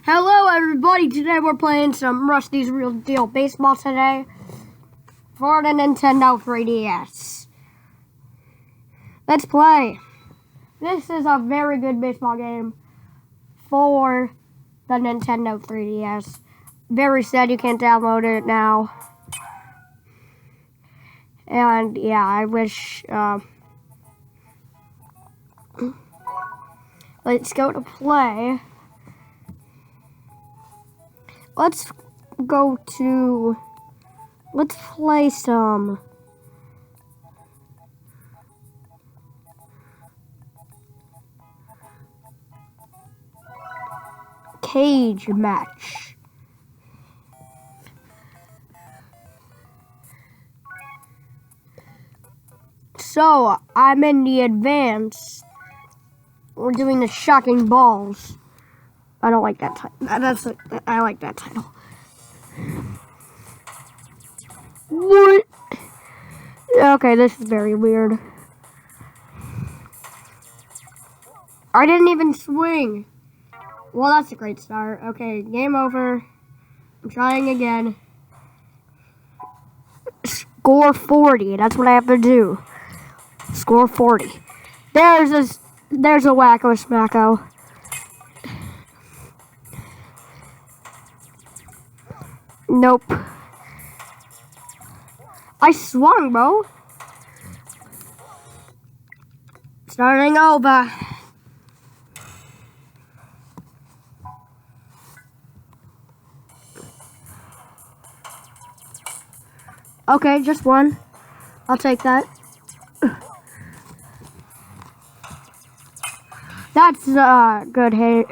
Hello everybody, today we're playing some Rusty's Real Deal Baseball today for the Nintendo 3DS. Let's play. This is a very good baseball game for the Nintendo 3DS. Very sad you can't download it now. And yeah, I wish, let's go to play. Let's play some cage match. So, I'm in the advance. We're doing the shocking balls. I don't like that title. I like that title. What? Okay, this is very weird. I didn't even swing. Well, that's a great start. Okay, game over. I'm trying again. Score 40. That's what I have to do. Score 40. There's a wacko smacko. Nope. I swung, bro. Starting over. Okay, just one. I'll take that. That's a good hit.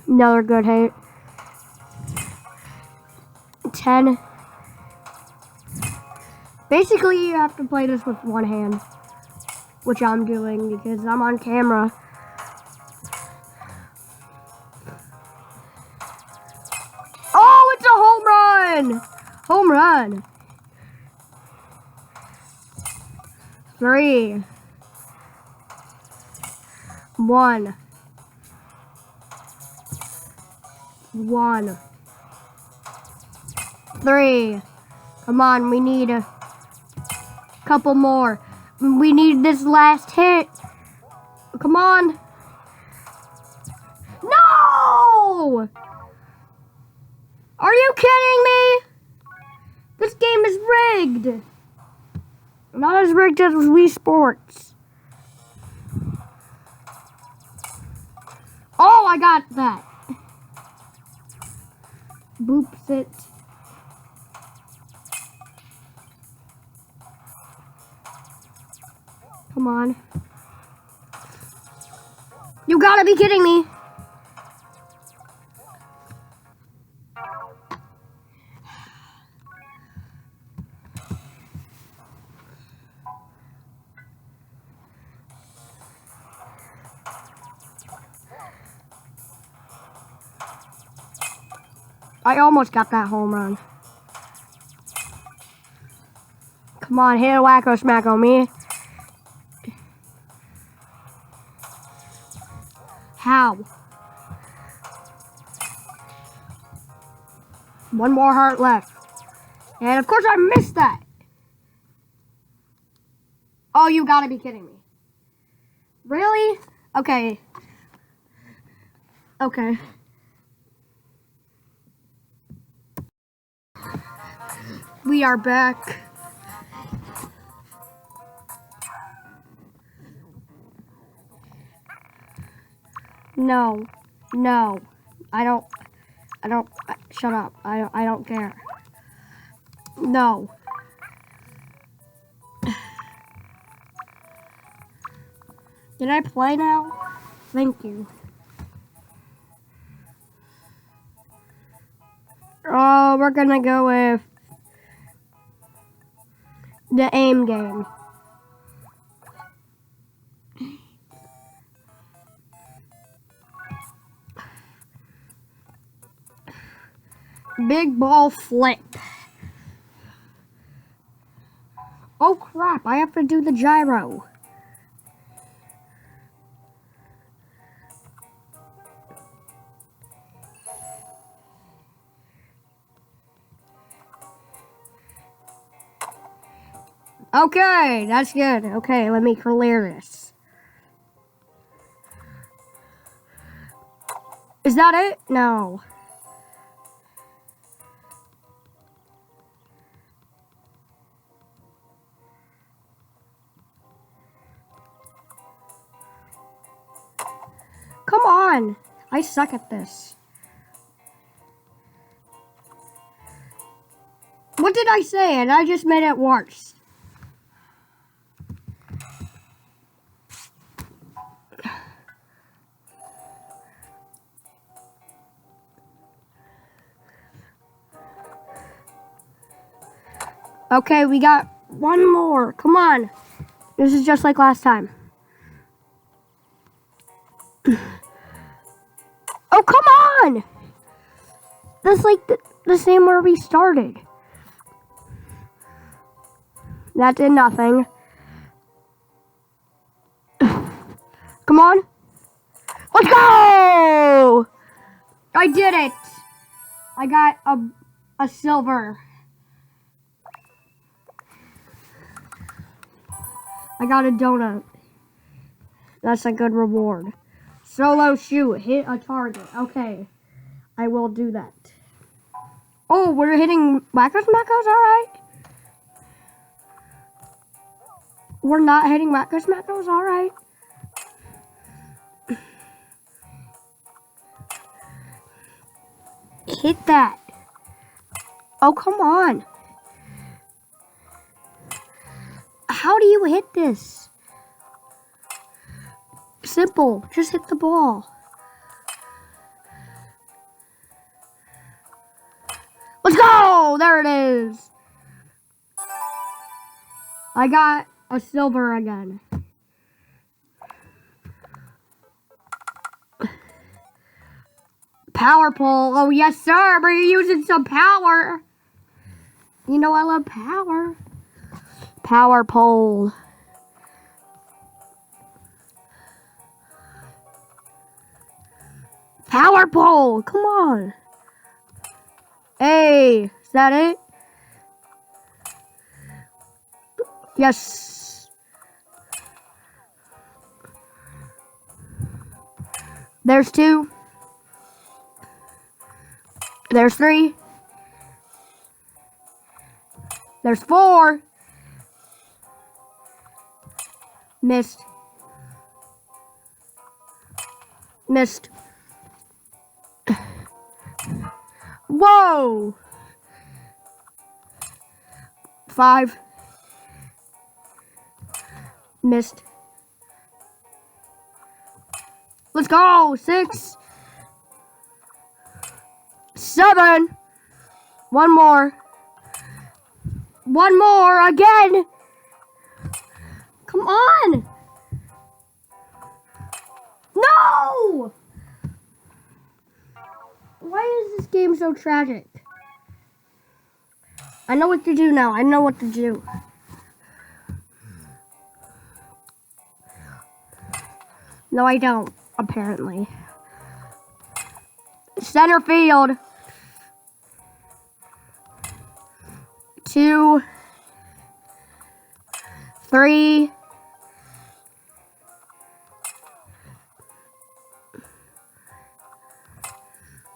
Another good hit. 10. Basically, you have to play this with one hand, which I'm doing because I'm on camera. Oh, it's a home run! Home run. 3. 1. 1. 3. Come on, we need a couple more. We need this last hit. Come on. No! Are you kidding me? This game is rigged. Not as rigged as Wii Sports. Oh, I got that. Boops it. Come on. You gotta be kidding me. I almost got that home run. Come on, hit a wacko smack on me. How? One more heart left. And of course I missed that. Oh, you gotta be kidding me. Really? Okay. Okay. We are back. No, I don't, shut up, I don't care. No. Did I play now? Thank you. Oh, we're gonna go with the aim game. Big ball flip. Oh crap, I have to do the gyro. Okay, that's good. Okay, let me clear this. Is that it? No. Come on. I suck at this. What did I say? And I just made it worse. Okay, we got one more. Come on. This is just like last time. Oh, come on! That's like the same where we started. That did nothing. Come on. Let's go! I did it. I got a silver. I got a donut. That's a good reward. Solo shoot. Hit a target. Okay. I will do that. Oh, we're hitting Whackers Mackos? Alright. We're not hitting Whackers Mackos? Alright. Hit that. Oh, come on. How do you hit this? Simple. Just hit the ball. Let's go! There it is. I got a silver again. Power pole. Oh, yes, sir. We're using some power. You know I love power. Power pole. Power pole. Come on. Hey, is that it? Yes. There's 2. There's 3. There's 4. Missed. Missed. Whoa! 5. Missed. Let's go! 6. 7. One more. One more again. Come on. No! Why is this game so tragic? I know what to do now. I know what to do. No, I don't, apparently. Center field. 2, 3,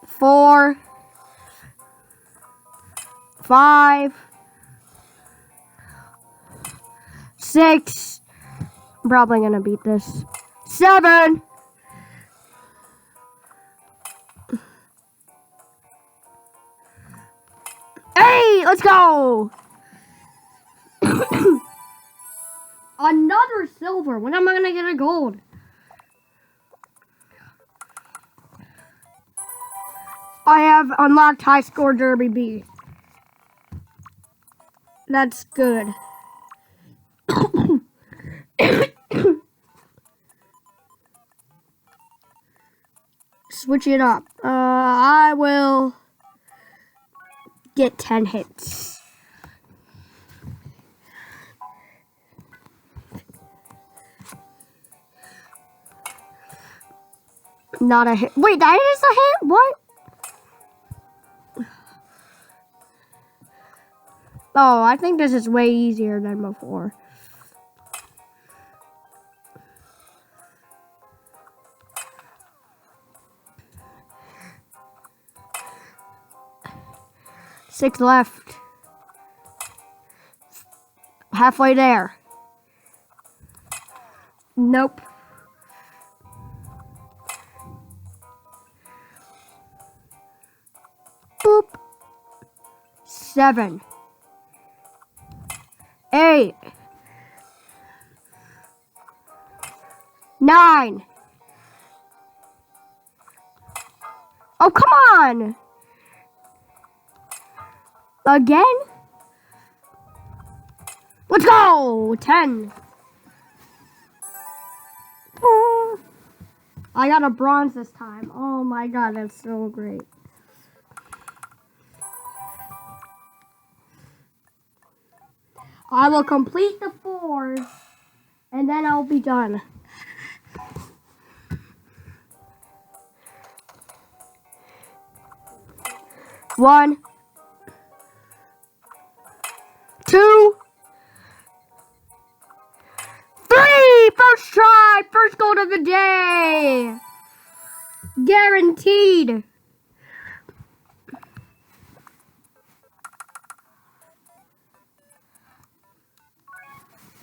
4, 5, 6. I'm probably gonna beat this. 7. 8. Let's go. Another silver. When am I gonna get a gold? I have unlocked high score Derby B. That's good. Switch it up. I will get 10 hits. Not a hit. Wait, that is a hit? What? Oh, I think this is way easier than before. Six left. Halfway there. Nope. Boop. 7. 8. 9. Oh, come on! Again? Let's go! 10. I got a bronze this time. Oh my god, that's so great. I will complete the 4s, and then I'll be done. One, 2, 3! First try! First goal of the day! Guaranteed!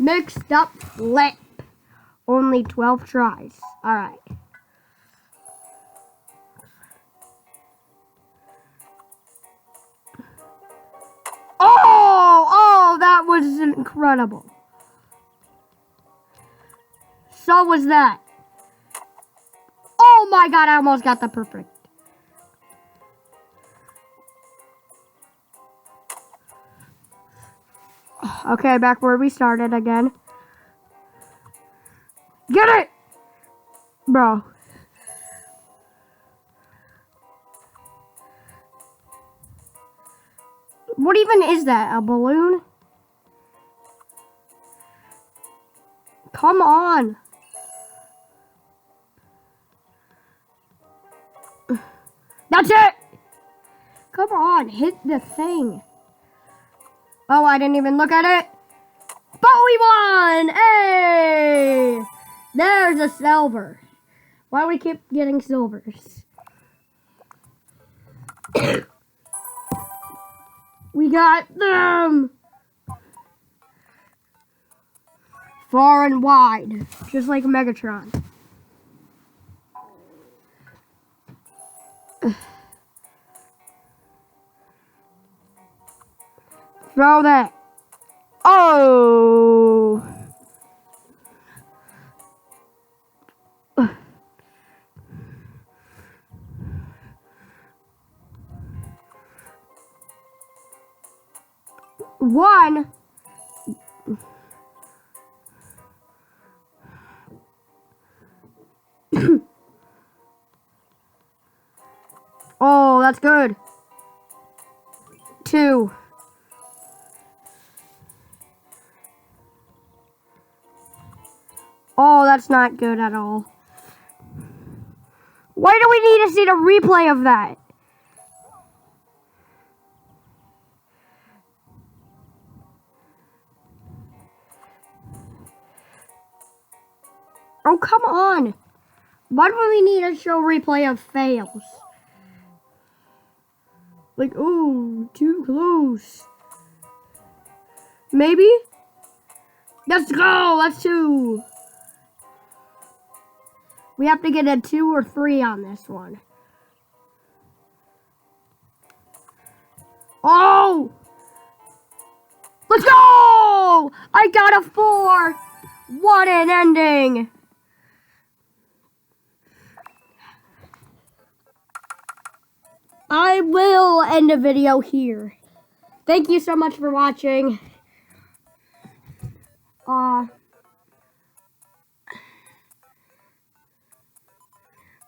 Mixed up flip. Only 12 tries. Alright. Oh, that was incredible. So was that. Oh my god, I almost got the perfect. Okay, back where we started again. Get it! Bro. What even is that? A balloon? Come on. That's it! Come on, hit the thing. Oh, I didn't even look at it. But we won! Hey! There's a silver. Why do we keep getting silvers? We got them! Far and wide. Just like Megatron. Throw that. Oh! One. Oh, that's good. 2. Oh, that's not good at all. Why do we need to see the replay of that? Oh, come on. Why do we need to show replay of fails? Like, oh, too close. Maybe? Let's go. That's 2. We have to get a 2 or 3 on this one. Oh! Let's go! I got a 4. What an ending. I will end the video here. Thank you so much for watching.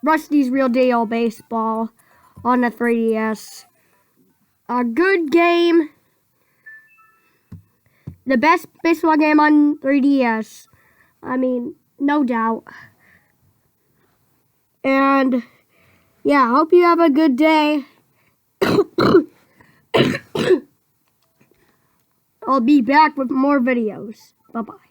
Rusty's Real Deal Baseball on the 3DS. A good game. The best baseball game on 3DS. I mean, no doubt. And yeah, hope you have a good day. I'll be back with more videos. Bye-bye.